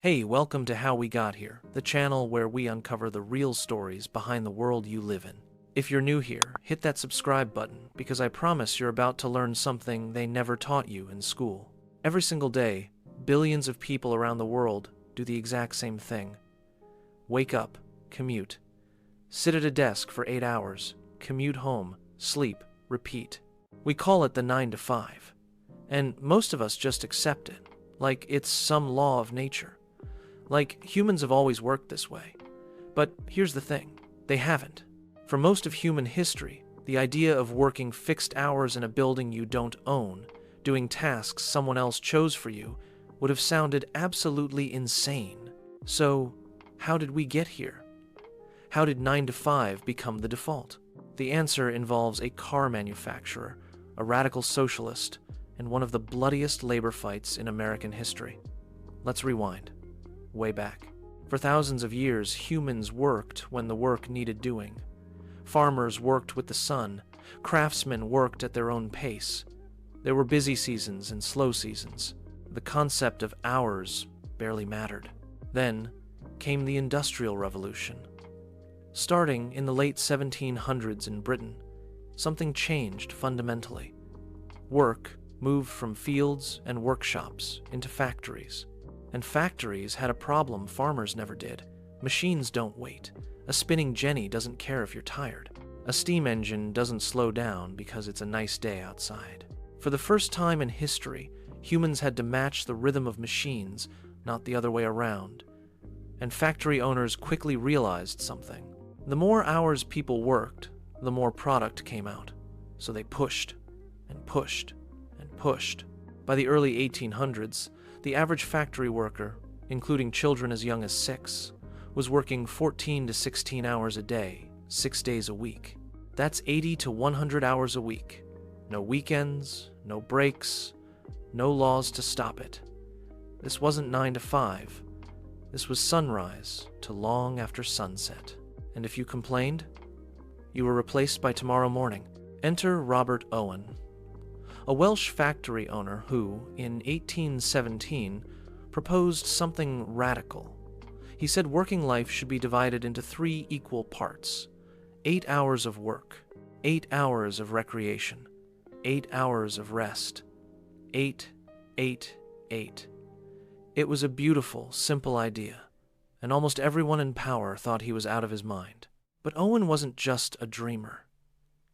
Hey, welcome to How We Got Here, the channel where we uncover the real stories behind the world you live in. If you're new here, hit that subscribe button because I promise you're about to learn something they never taught you in school. Every single day, billions of people around the world do the exact same thing. Wake up, commute. Sit at a desk for 8 hours, commute home, sleep, repeat. We call it the 9 to 5. And most of us just accept it, like it's some law of nature. Like, humans have always worked this way. But here's the thing, they haven't. For most of human history, the idea of working fixed hours in a building you don't own, doing tasks someone else chose for you, would have sounded absolutely insane. So, how did we get here? How did 9 to 5 become the default? The answer involves a car manufacturer, a radical socialist, and one of the bloodiest labor fights in American history. Let's rewind. Way back. For thousands of years, humans worked when the work needed doing. Farmers worked with the sun. Craftsmen worked at their own pace. There were busy seasons and slow seasons. The concept of hours barely mattered. Then came the Industrial Revolution. Starting in the late 1700s in Britain, something changed fundamentally. Work moved from fields and workshops into factories. And factories had a problem farmers never did. Machines don't wait. A spinning jenny doesn't care if you're tired. A steam engine doesn't slow down because it's a nice day outside. For the first time in history, humans had to match the rhythm of machines, not the other way around. And factory owners quickly realized something. The more hours people worked, the more product came out. So they pushed and pushed and pushed. By the early 1800s, the average factory worker, including children as young as 6, was working 14 to 16 hours a day, 6 days a week. That's 80 to 100 hours a week. No weekends, no breaks, no laws to stop it. This wasn't 9 to 5. This was sunrise to long after sunset. And if you complained, you were replaced by tomorrow morning. Enter Robert Owen, a Welsh factory owner who, in 1817, proposed something radical. He said working life should be divided into 3 equal parts: 8 hours of work, 8 hours of recreation, 8 hours of rest. 8, 8, 8. It was a beautiful, simple idea, and almost everyone in power thought he was out of his mind. But Owen wasn't just a dreamer.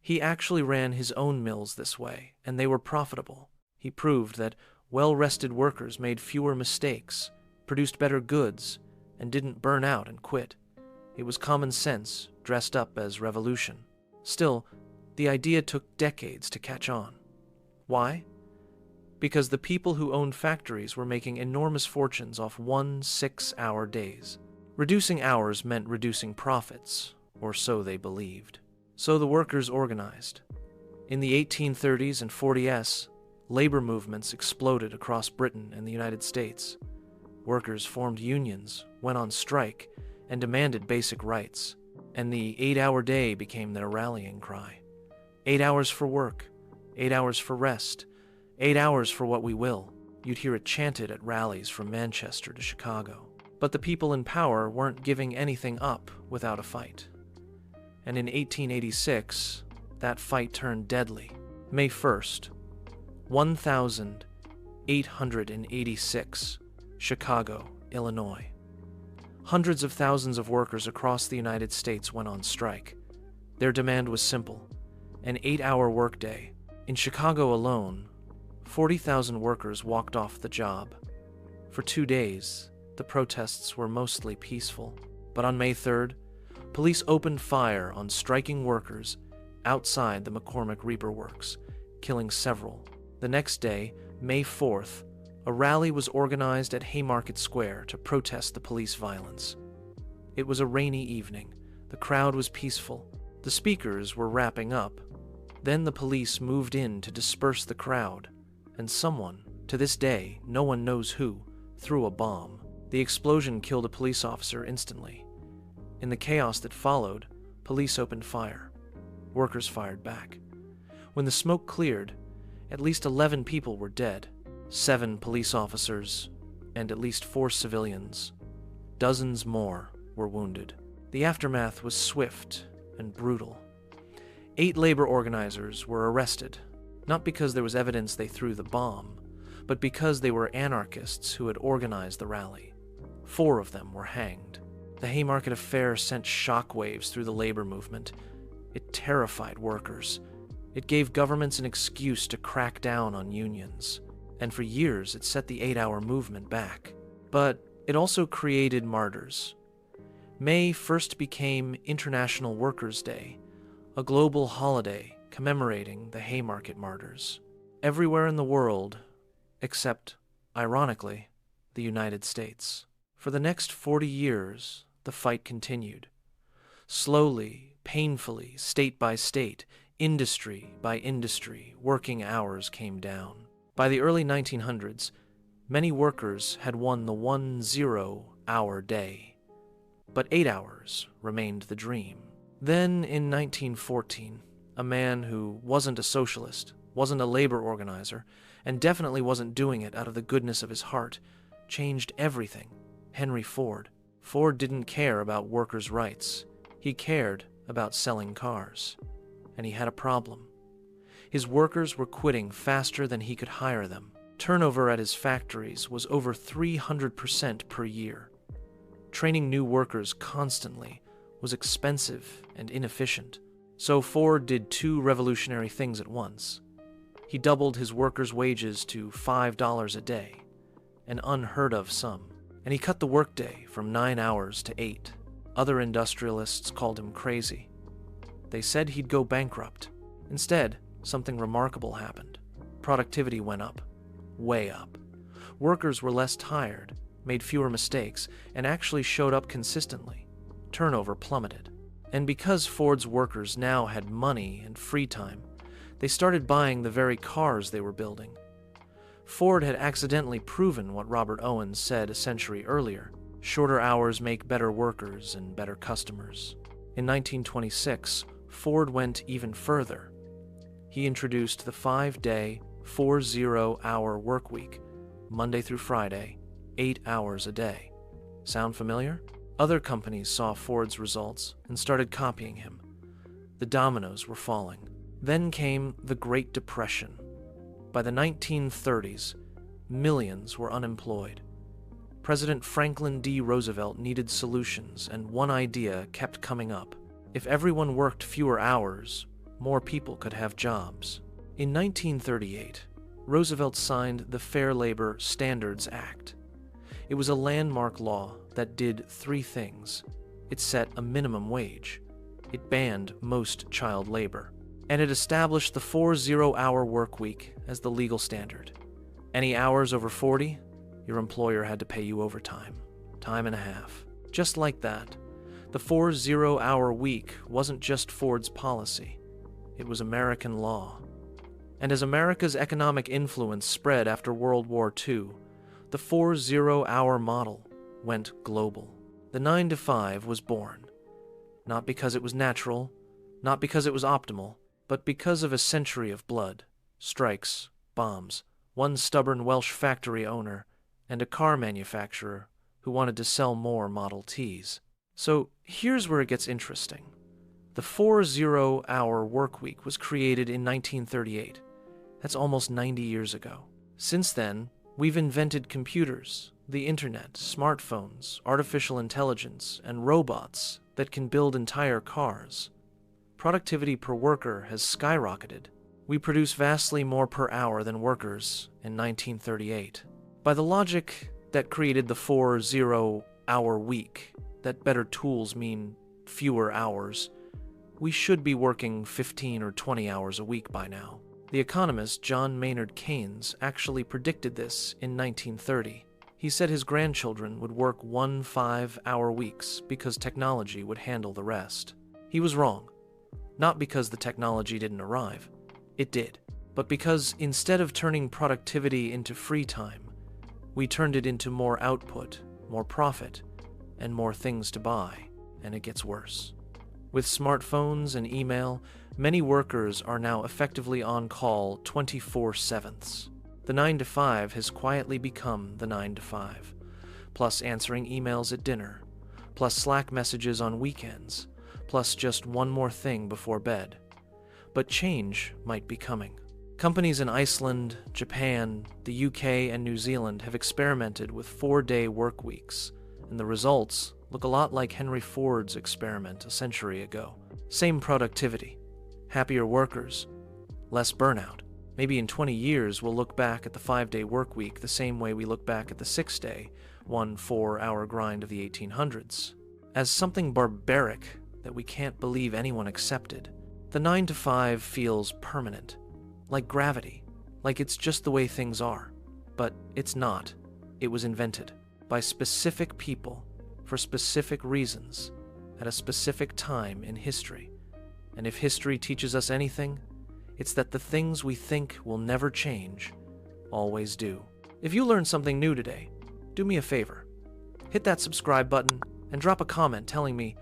He actually ran his own mills this way, and they were profitable. He proved that well-rested workers made fewer mistakes, produced better goods, and didn't burn out and quit. It was common sense, dressed up as revolution. Still, the idea took decades to catch on. Why? Because the people who owned factories were making enormous fortunes off 1 6-hour days. Reducing hours meant reducing profits, or so they believed. So the workers organized. In the 1830s and 40s, labor movements exploded across Britain and the United States. Workers formed unions, went on strike, and demanded basic rights. And the 8-hour day became their rallying cry. 8 hours for work, 8 hours for rest, 8 hours for what we will. You'd hear it chanted at rallies from Manchester to Chicago. But the people in power weren't giving anything up without a fight. And in 1886, that fight turned deadly. May 1st, 1886, Chicago, Illinois. Hundreds of thousands of workers across the United States went on strike. Their demand was simple: an 8-hour workday. In Chicago alone, 40,000 workers walked off the job. For 2 days, the protests were mostly peaceful. But on May 3rd, police opened fire on striking workers outside the McCormick Reaper Works, killing several. The next day, May 4th, a rally was organized at Haymarket Square to protest the police violence. It was a rainy evening. The crowd was peaceful. The speakers were wrapping up. Then the police moved in to disperse the crowd, and someone, to this day, no one knows who, threw a bomb. The explosion killed a police officer instantly. In the chaos that followed, police opened fire. Workers fired back. When the smoke cleared, at least 11 people were dead. 7 police officers and at least 4 civilians. Dozens more were wounded. The aftermath was swift and brutal. 8 labor organizers were arrested, not because there was evidence they threw the bomb, but because they were anarchists who had organized the rally. 4 of them were hanged. The Haymarket affair sent shockwaves through the labor movement. It terrified workers. It gave governments an excuse to crack down on unions. And for years, it set the 8-hour movement back. But it also created martyrs. May first became International Workers' Day, a global holiday commemorating the Haymarket martyrs. Everywhere in the world, except, ironically, the United States. For the next 40 years, the fight continued. Slowly, painfully, state by state, industry by industry, working hours came down. By the early 1900s, many workers had won the 10-hour day, but 8 hours remained the dream. Then, in 1914, a man who wasn't a socialist, wasn't a labor organizer, and definitely wasn't doing it out of the goodness of his heart, changed everything. Henry Ford. Ford didn't care about workers' rights. He cared about selling cars. And he had a problem. His workers were quitting faster than he could hire them. Turnover at his factories was over 300% per year. Training new workers constantly was expensive and inefficient. So Ford did 2 revolutionary things at once. He doubled his workers' wages to $5 a day, an unheard-of sum. And he cut the workday from 9 hours to 8. Other industrialists called him crazy. They said he'd go bankrupt. Instead, something remarkable happened. Productivity went up. Way up. Workers were less tired, made fewer mistakes, and actually showed up consistently. Turnover plummeted. And because Ford's workers now had money and free time, they started buying the very cars they were building. Ford had accidentally proven what Robert Owen said a century earlier: shorter hours make better workers and better customers. In 1926, Ford went even further. He introduced the 5-day, 40-hour workweek, Monday through Friday, 8 hours a day. Sound familiar? Other companies saw Ford's results and started copying him. The dominoes were falling. Then came the Great Depression. By the 1930s, millions were unemployed. President Franklin D. Roosevelt needed solutions, and one idea kept coming up. If everyone worked fewer hours, more people could have jobs. In 1938, Roosevelt signed the Fair Labor Standards Act. It was a landmark law that did 3 things. It set a minimum wage. It banned most child labor. And it established the 40-hour work week as the legal standard. Any hours over 40, your employer had to pay you overtime, time and a half. Just like that, the 40-hour week wasn't just Ford's policy. It was American law. And as America's economic influence spread after World War II, the 40-hour model went global. The 9-to-5 was born, not because it was natural, not because it was optimal, but because of a century of blood, strikes, bombs, one stubborn Welsh factory owner, and a car manufacturer who wanted to sell more Model Ts. So here's where it gets interesting. The 40-hour workweek was created in 1938. That's almost 90 years ago. Since then, we've invented computers, the internet, smartphones, artificial intelligence, and robots that can build entire cars. Productivity per worker has skyrocketed. We produce vastly more per hour than workers in 1938. By the logic that created the 40-hour week, that better tools mean fewer hours, we should be working 15 or 20 hours a week by now. The economist John Maynard Keynes actually predicted this in 1930. He said his grandchildren would work 1 5-hour weeks because technology would handle the rest. He was wrong. Not because the technology didn't arrive. It did. But because instead of turning productivity into free time, we turned it into more output, more profit, and more things to buy. And it gets worse. With smartphones and email, many workers are now effectively on call 24/7. The 9 to 5 has quietly become the 9 to 5, plus answering emails at dinner, plus Slack messages on weekends, plus just one more thing before bed. But change might be coming. Companies in Iceland, Japan, the UK, and New Zealand have experimented with 4-day work weeks, and the results look a lot like Henry Ford's experiment a century ago. Same productivity, happier workers, less burnout. Maybe in 20 years we'll look back at the 5-day work week the same way we look back at the 6-day, 4-hour grind of the 1800s, as something barbaric that we can't believe anyone accepted. The 9 to 5 feels permanent, like gravity, like it's just the way things are. But it's not. It was invented by specific people for specific reasons at a specific time in history. And if history teaches us anything, it's that the things we think will never change always do. If you learned something new today, do me a favor. Hit that subscribe button and drop a comment telling me,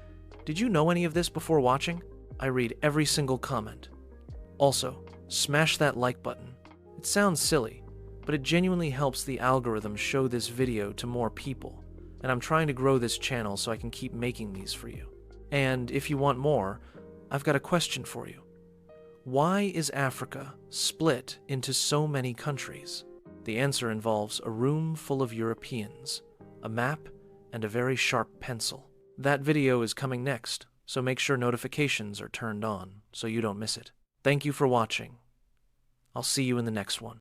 did you know any of this before watching? I read every single comment. Also, smash that like button. It sounds silly, but it genuinely helps the algorithm show this video to more people, and I'm trying to grow this channel so I can keep making these for you. And if you want more, I've got a question for you. Why is Africa split into so many countries? The answer involves a room full of Europeans, a map, and a very sharp pencil. That video is coming next, so make sure notifications are turned on so you don't miss it. Thank you for watching. I'll see you in the next one.